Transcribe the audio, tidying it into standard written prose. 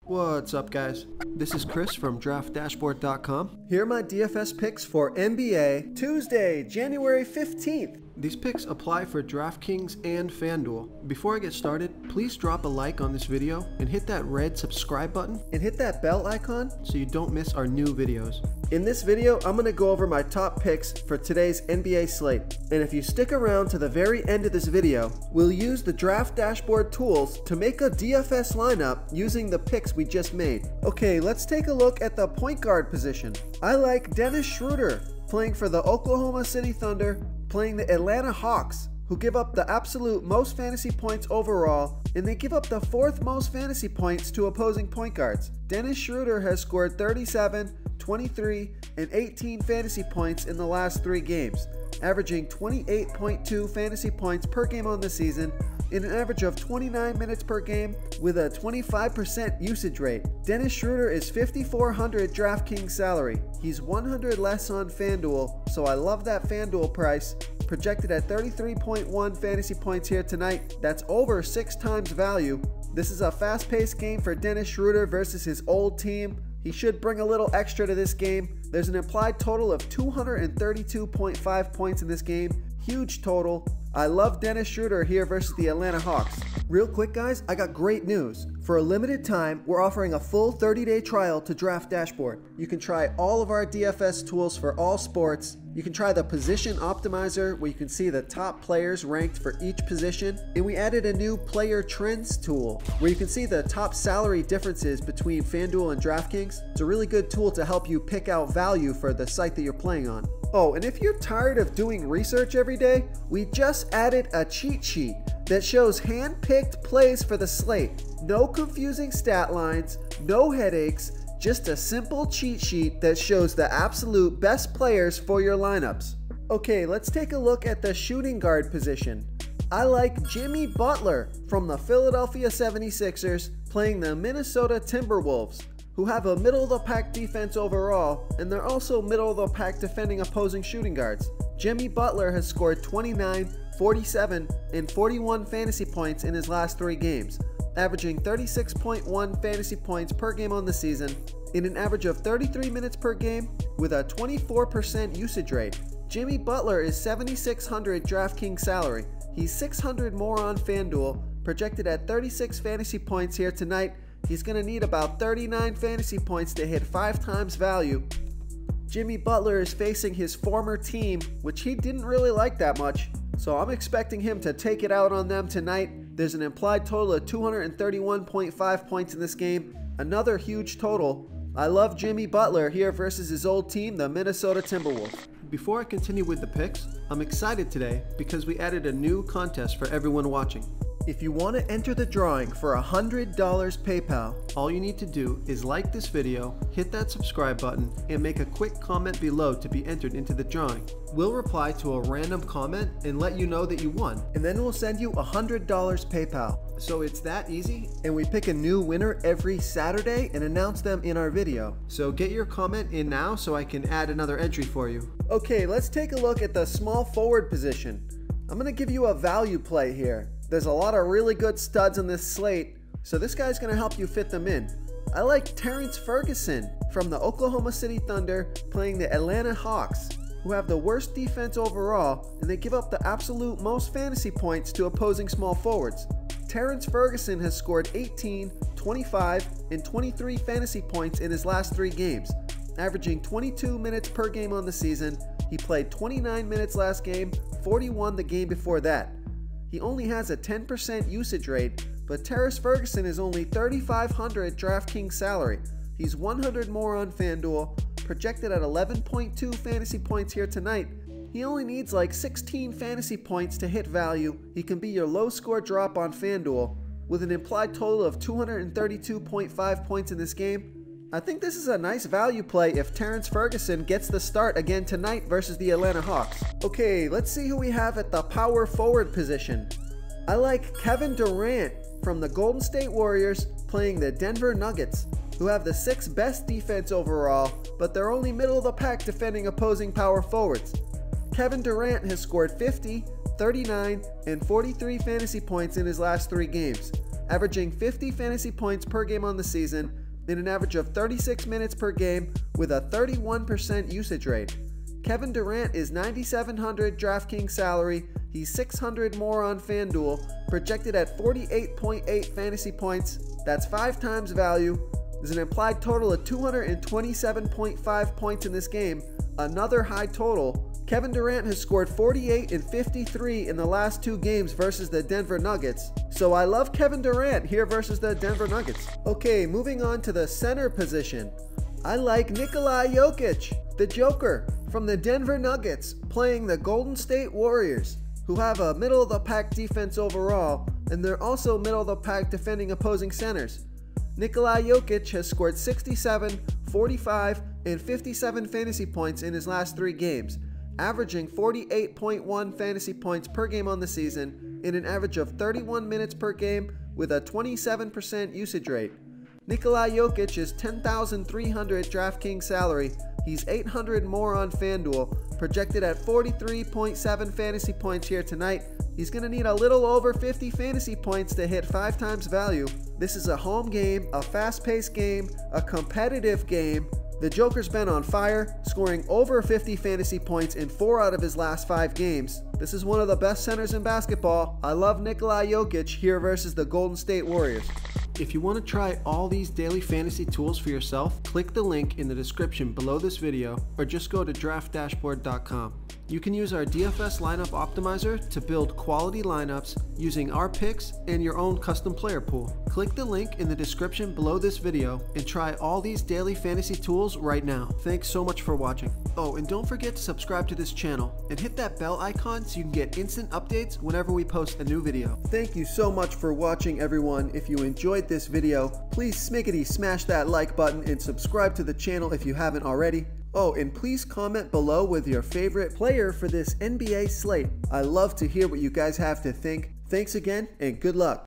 What's up, guys? This is Chris from DraftDashboard.com. Here are my DFS picks for NBA Tuesday, January 15th. These picks apply for DraftKings and FanDuel. Before I get started, please drop a like on this video and hit that red subscribe button and hit that bell icon so you don't miss our new videos. In this video, I'm going to go over my top picks for today's NBA slate. And if you stick around to the very end of this video, we'll use the Draft Dashboard tools to make a DFS lineup using the picks we just made. Okay, let's take a look at the point guard position. I like Dennis Schroder playing for the Oklahoma City Thunder, playing the Atlanta Hawks, who give up the absolute most fantasy points overall, and they give up the fourth most fantasy points to opposing point guards. Dennis Schroder has scored 37, 23, and 18 fantasy points in the last 3 games, averaging 28.2 fantasy points per game on the season, in an average of 29 minutes per game with a 25% usage rate. Dennis Schroder is $5,400 DraftKings salary. He's $100 less on FanDuel, so I love that FanDuel price. Projected at 33.1 fantasy points here tonight. That's over 6 times value. This is a fast-paced game for Dennis Schroder versus his old team. He should bring a little extra to this game. There's an implied total of 232.5 points in this game. Huge total. I love Dennis Schroder here versus the Atlanta Hawks. Real quick, guys, I got great news. For a limited time, we're offering a full 30-day trial to Draft Dashboard. You can try all of our DFS tools for all sports. You can try the position optimizer where you can see the top players ranked for each position. And we added a new player trends tool where you can see the top salary differences between FanDuel and DraftKings. It's a really good tool to help you pick out value for the site that you're playing on. Oh, and if you're tired of doing research every day, we just added a cheat sheet that shows hand-picked plays for the slate. No confusing stat lines, no headaches, just a simple cheat sheet that shows the absolute best players for your lineups. Okay, let's take a look at the shooting guard position. I like Jimmy Butler from the Philadelphia 76ers playing the Minnesota Timberwolves, who have a middle-of-the-pack defense overall, and they're also middle-of-the-pack defending opposing shooting guards. Jimmy Butler has scored 29, 47, and 41 fantasy points in his last 3 games, averaging 36.1 fantasy points per game on the season, in an average of 33 minutes per game with a 24% usage rate. Jimmy Butler is $7,600 DraftKings salary. He's $600 more on FanDuel, projected at 36 fantasy points here tonight. He's going to need about 39 fantasy points to hit 5 times value. Jimmy Butler is facing his former team, which he didn't really like that much, so I'm expecting him to take it out on them tonight. There's an implied total of 231.5 points in this game, another huge total. I love Jimmy Butler here versus his old team, the Minnesota Timberwolves. Before I continue with the picks, I'm excited today because we added a new contest for everyone watching. If you want to enter the drawing for $100 PayPal, all you need to do is like this video, hit that subscribe button, and make a quick comment below to be entered into the drawing. We'll reply to a random comment and let you know that you won, and then we'll send you $100 PayPal. So it's that easy, and we pick a new winner every Saturday and announce them in our video. So get your comment in now so I can add another entry for you. Okay, let's take a look at the small forward position. I'm going to give you a value play here. There's a lot of really good studs on this slate, so this guy's going to help you fit them in. I like Terrence Ferguson from the Oklahoma City Thunder playing the Atlanta Hawks, who have the worst defense overall, and they give up the absolute most fantasy points to opposing small forwards. Terrence Ferguson has scored 18, 25, and 23 fantasy points in his last 3 games, averaging 22 minutes per game on the season. He played 29 minutes last game, 41 the game before that. He only has a 10% usage rate, but Terrence Ferguson is only $3,500 DraftKings salary. He's $100 more on FanDuel, projected at 11.2 fantasy points here tonight. He only needs like 16 fantasy points to hit value. He can be your low score drop on FanDuel, with an implied total of 232.5 points in this game. I think this is a nice value play if Terrence Ferguson gets the start again tonight versus the Atlanta Hawks. Okay, let's see who we have at the power forward position. I like Kevin Durant from the Golden State Warriors playing the Denver Nuggets, who have the 6th best defense overall, but they're only middle of the pack defending opposing power forwards. Kevin Durant has scored 50, 39, and 43 fantasy points in his last 3 games, averaging 50 fantasy points per game on the season in an average of 36 minutes per game with a 31% usage rate. Kevin Durant is $9,700 DraftKings salary. He's $600 more on FanDuel, projected at 48.8 fantasy points. That's 5 times value. There's an implied total of 227.5 points in this game, another high total. Kevin Durant has scored 48 and 53 in the last 2 games versus the Denver Nuggets. So I love Kevin Durant here versus the Denver Nuggets. Okay, moving on to the center position. I like Nikola Jokic, the Joker, from the Denver Nuggets, playing the Golden State Warriors, who have a middle-of-the-pack defense overall, and they're also middle-of-the-pack defending opposing centers. Nikola Jokic has scored 67, 45, and 57 fantasy points in his last 3 games, averaging 48.1 fantasy points per game on the season in an average of 31 minutes per game with a 27% usage rate. Nikola Jokic is $10,300 DraftKings salary. He's $800 more on FanDuel, projected at 43.7 fantasy points here tonight. He's going to need a little over 50 fantasy points to hit 5 times value. This is a home game, a fast-paced game, a competitive game. The Joker's been on fire, scoring over 50 fantasy points in 4 out of his last 5 games. This is one of the best centers in basketball. I love Nikola Jokic here versus the Golden State Warriors. If you want to try all these daily fantasy tools for yourself, click the link in the description below this video or just go to draftdashboard.com. You can use our DFS lineup optimizer to build quality lineups using our picks and your own custom player pool. Click the link in the description below this video and try all these daily fantasy tools right now. Thanks so much for watching. Oh, and don't forget to subscribe to this channel and hit that bell icon so you can get instant updates whenever we post a new video. Thank you so much for watching, everyone. If you enjoyed this video, please smash that like button and subscribe to the channel if you haven't already. Oh, and please comment below with your favorite player for this NBA slate. I love to hear what you guys have to think. Thanks again, and good luck.